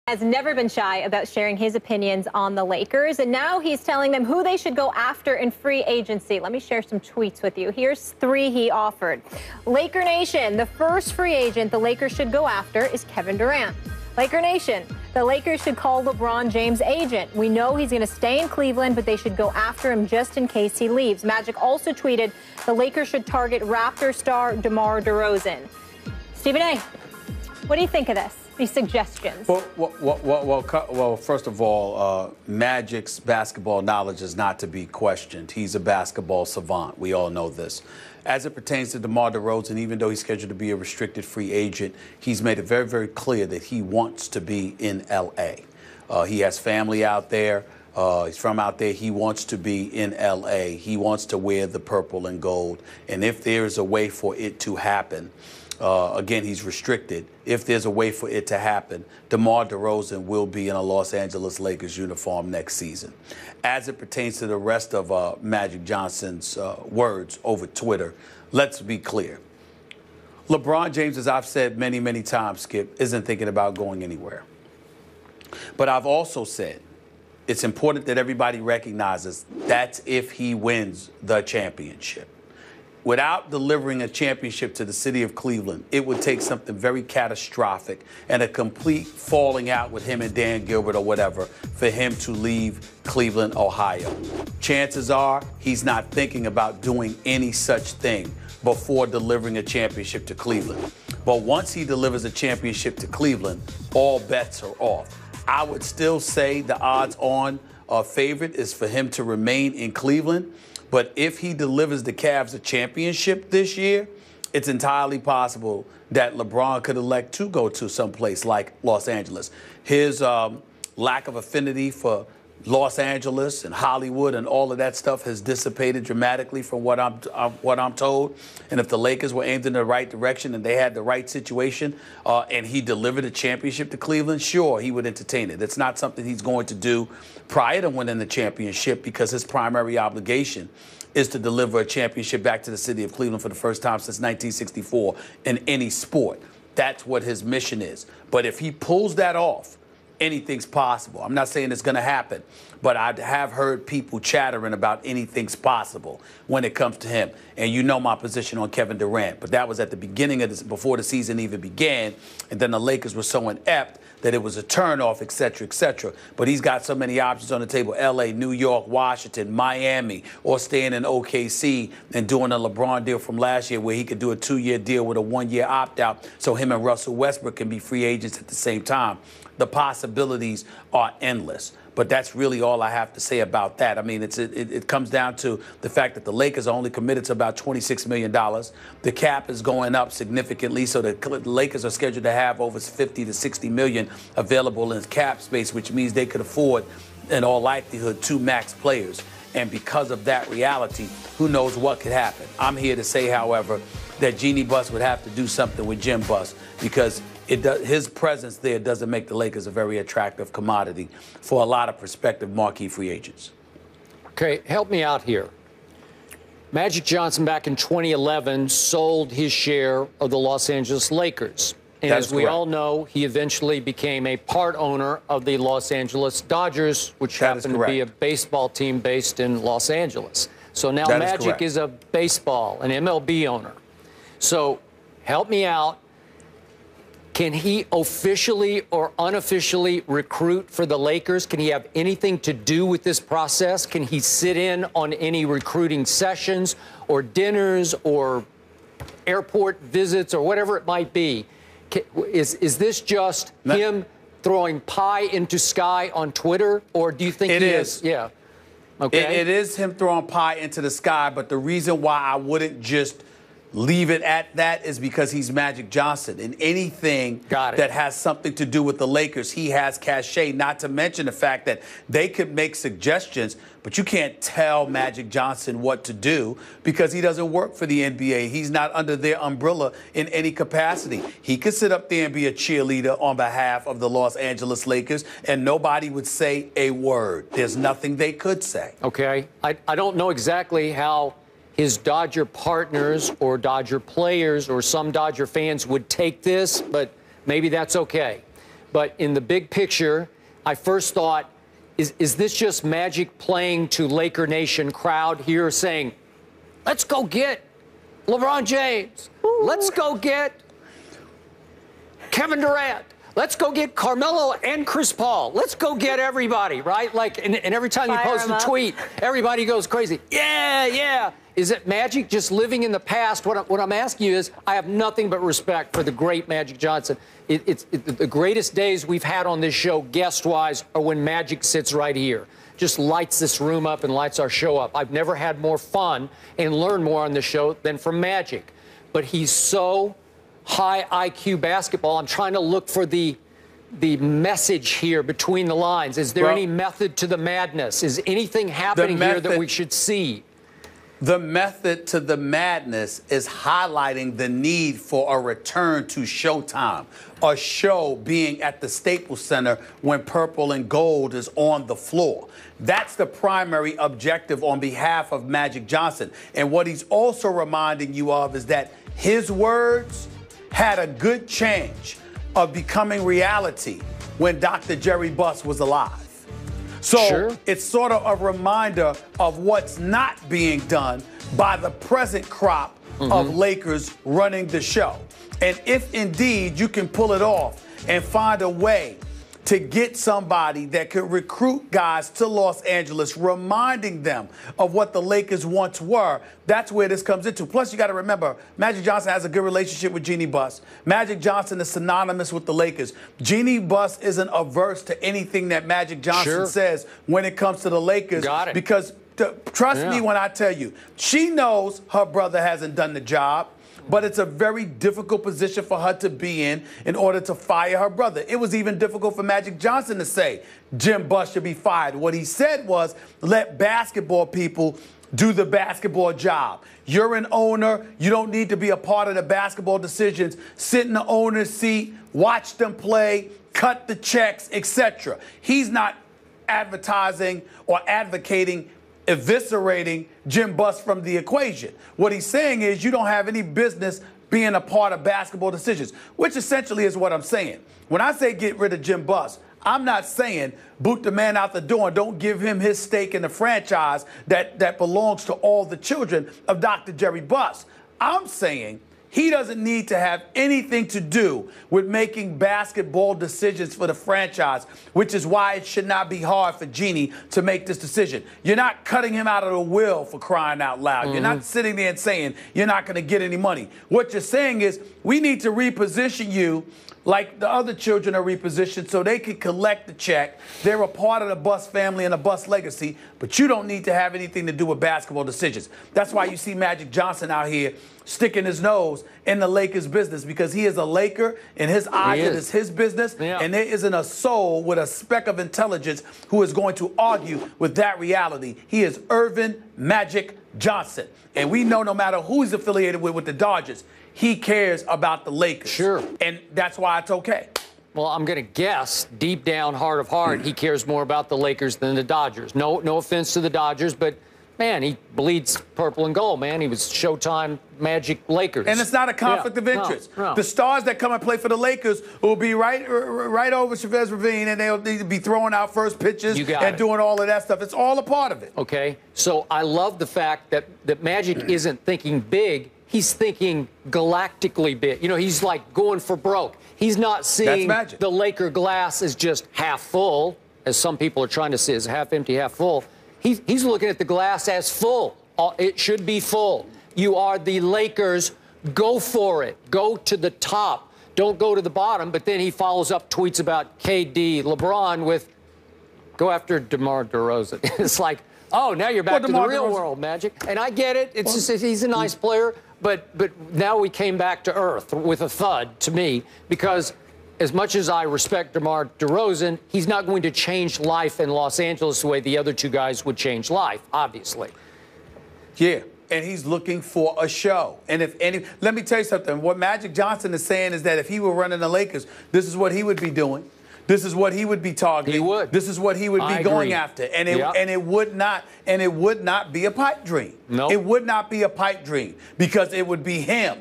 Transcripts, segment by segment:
Has never been shy about sharing his opinions on the Lakers, and now he's telling them who they should go after in free agency. Let me share some tweets with you. Here's 3 he offered. Laker Nation, the first free agent the Lakers should go after is Kevin Durant. Laker Nation, the Lakers should call LeBron James' agent. We know he's going to stay in Cleveland, but they should go after him just in case he leaves. Magic also tweeted the Lakers should target Raptor star DeMar DeRozan. Stephen A., what do you think of this? These suggestions? Well, first of all, Magic's basketball knowledge is not to be questioned. He's a basketball savant. We all know this. As it pertains to DeMar DeRozan, even though he's scheduled to be a restricted free agent, he's made it very, very clear that he wants to be in L.A. He has family out there. He's from out there. He wants to be in L.A. He wants to wear the purple and gold. And if there's a way for it to happen, again, he's restricted. If there's a way for it to happen, DeMar DeRozan will be in a Los Angeles Lakers uniform next season. As it pertains to the rest of Magic Johnson's words over Twitter, let's be clear. LeBron James, as I've said many, many times, Skip, isn't thinking about going anywhere. But I've also said it's important that everybody recognizes that's if he wins the championship. Without delivering a championship to the city of Cleveland, it would take something very catastrophic and a complete falling out with him and Dan Gilbert or whatever for him to leave Cleveland, Ohio. Chances are he's not thinking about doing any such thing before delivering a championship to Cleveland. But once he delivers a championship to Cleveland, all bets are off. I would still say the odds-on favorite is for him to remain in Cleveland. But if he delivers the Cavs a championship this year, it's entirely possible that LeBron could elect to go to someplace like Los Angeles. His lack of affinity for Los Angeles and Hollywood and all of that stuff has dissipated dramatically from what I'm told. And if the Lakers were aimed in the right direction and they had the right situation and he delivered a championship to Cleveland, sure, he would entertain it. It's not something he's going to do prior to winning the championship because his primary obligation is to deliver a championship back to the city of Cleveland for the first time since 1964 in any sport. That's what his mission is. But if he pulls that off, anything's possible. I'm not saying it's going to happen, but I have heard people chattering about anything's possible when it comes to him. And you know my position on Kevin Durant, but that was at the beginning of this, before the season even began. And then the Lakers were so inept that it was a turnoff, et cetera, et cetera. But he's got so many options on the table: L.A., New York, Washington, Miami, or staying in OKC and doing a LeBron deal from last year where he could do a 2-year deal with a 1-year opt-out so him and Russell Westbrook can be free agents at the same time. The possibilities are endless. But that's really all I have to say about that. I mean, it comes down to the fact that the Lakers are only committed to about $26 million. The cap is going up significantly, so the Lakers are scheduled to have over 50 to 60 million available in cap space, which means they could afford, in all likelihood, 2 max players. And because of that reality, who knows what could happen. I'm here to say, however, that Jeannie Buss would have to do something with Jim Buss because his presence there doesn't make the Lakers a very attractive commodity for a lot of prospective marquee free agents. Okay, help me out here. Magic Johnson back in 2011 sold his share of the Los Angeles Lakers. And as we all know, he eventually became a part owner of the Los Angeles Dodgers, which happened to be a baseball team based in Los Angeles. So now Magic is a baseball, an MLB owner. So help me out. Can he officially or unofficially recruit for the Lakers? Can he have anything to do with this process? Can he sit in on any recruiting sessions or dinners or airport visits or whatever it might be? Is this just him throwing pie into sky on Twitter, or do you think it is? Yeah. Okay. It is him throwing pie into the sky, but the reason why I wouldn't just leave it at that is because he's Magic Johnson. And anything that has something to do with the Lakers, he has cachet, not to mention the fact that they could make suggestions, but you can't tell Magic Johnson what to do because he doesn't work for the NBA. He's not under their umbrella in any capacity. He could sit up there and be a cheerleader on behalf of the Los Angeles Lakers, and nobody would say a word. There's nothing they could say. Okay. I don't know exactly how his Dodger partners or Dodger players or some Dodger fans would take this, but maybe that's okay. But in the big picture, I first thought, is this just Magic playing to Laker Nation crowd here saying, let's go get LeBron James. Let's go get Kevin Durant. Let's go get Carmelo and Chris Paul. Let's go get everybody, right? Like, and every time you post a tweet, everybody goes crazy. Yeah, yeah. Is it Magic just living in the past? What I'm asking you is, I have nothing but respect for the great Magic Johnson. The greatest days we've had on this show, guest-wise, are when Magic sits right here. Just lights this room up and lights our show up. I've never had more fun and learned more on the show than from Magic. But he's so high IQ basketball. I'm trying to look for the message here between the lines. Is there any method to the madness? Is anything happening here that we should see? The method to the madness is highlighting the need for a return to Showtime, a show being at the Staples Center when purple and gold is on the floor. That's the primary objective on behalf of Magic Johnson. And what he's also reminding you of is that his words had a good chance of becoming reality when Dr. Jerry Buss was alive. So it's sort of a reminder of what's not being done by the present crop of Lakers running the show. And if indeed you can pull it off and find a way to get somebody that could recruit guys to Los Angeles, reminding them of what the Lakers once were, that's where this comes into. Plus, you got to remember, Magic Johnson has a good relationship with Jeannie Buss. Magic Johnson is synonymous with the Lakers. Jeannie Buss isn't averse to anything that Magic Johnson says when it comes to the Lakers. Got it. Because trust me when I tell you, she knows her brother hasn't done the job. But it's a very difficult position for her to be in order to fire her brother. It was even difficult for Magic Johnson to say Jim Buss should be fired. What he said was, let basketball people do the basketball job. You're an owner. You don't need to be a part of the basketball decisions. Sit in the owner's seat, watch them play, cut the checks, etc. He's not advertising or advocating eviscerating Jim Buss from the equation. What he's saying is you don't have any business being a part of basketball decisions, which essentially is what I'm saying. When I say get rid of Jim Buss, I'm not saying boot the man out the door and don't give him his stake in the franchise that belongs to all the children of Dr. Jerry Buss. I'm saying he doesn't need to have anything to do with making basketball decisions for the franchise, which is why it should not be hard for Jeannie to make this decision. You're not cutting him out of the will, for crying out loud. You're not sitting there and saying you're not going to get any money. What you're saying is we need to reposition you like the other children are repositioned so they can collect the check. They're a part of the Buss family and the Buss legacy, but you don't need to have anything to do with basketball decisions. That's why you see Magic Johnson out here sticking his nose in the Lakers business, because he is a Laker. In his eyes, it is his business, and there isn't a soul with a speck of intelligence who is going to argue with that reality. He is Irvin Magic Johnson, and we know no matter who he's affiliated with the Dodgers, he cares about the Lakers. Sure. And that's why it's okay. Well, I'm going to guess, deep down, heart of heart, he cares more about the Lakers than the Dodgers. No offense to the Dodgers, but, man, he bleeds purple and gold, man. He was Showtime Magic Lakers. And it's not a conflict of interest. No. The stars that come and play for the Lakers will be right over Chavez Ravine, and they'll be throwing out first pitches and doing all of that stuff. It's all a part of it. Okay. So I love the fact that Magic isn't thinking big. He's thinking galactically big. You know, he's like going for broke. He's not seeing the Laker glass as just half full, as some people are trying to see, as half empty, half full. He's looking at the glass as full. It should be full. You are the Lakers. Go for it. Go to the top. Don't go to the bottom. But then he follows up tweets about KD, LeBron with go after DeMar DeRozan. It's like, oh, now you're back to the real world, Magic. And I get it. It's just he's a nice player. But now we came back to earth with a thud, to me, because as much as I respect DeMar DeRozan, he's not going to change life in Los Angeles the way the other two guys would change life, obviously. Yeah, and he's looking for a show. And let me tell you something. What Magic Johnson is saying is that if he were running the Lakers, this is what he would be doing. This is what he would be targeting. He would. This is what he would be going after. And it would not be a pipe dream. No. It would not be a pipe dream, because it would be him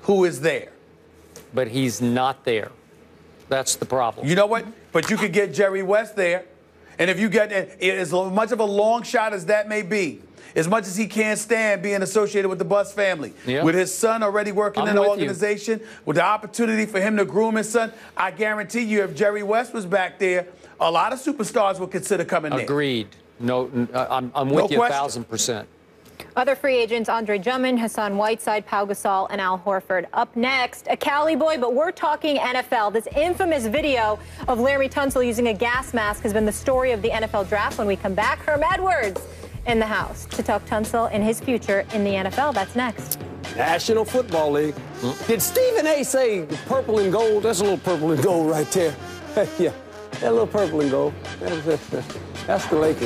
who is there. But he's not there. That's the problem. You know what? But you could get Jerry West there. And if you get as much of a long shot as that may be, as much as he can't stand being associated with the Buss family, with his son already working in the organization, with the opportunity for him to groom his son, I guarantee you if Jerry West was back there, a lot of superstars would consider coming there. Agreed. No, I'm with you 1,000%. Other free agents, Andre Drummond, Hassan Whiteside, Pau Gasol, and Al Horford. Up next, a Cali boy, but we're talking NFL. This infamous video of Laremy Tunsil using a gas mask has been the story of the NFL draft. When we come back, Herm Edwards in the house to talk Tunsil and his future in the NFL. That's next. National Football League. Did Stephen A. say purple and gold? That's a little purple and gold right there. Yeah, that little purple and gold. That's the Lakers.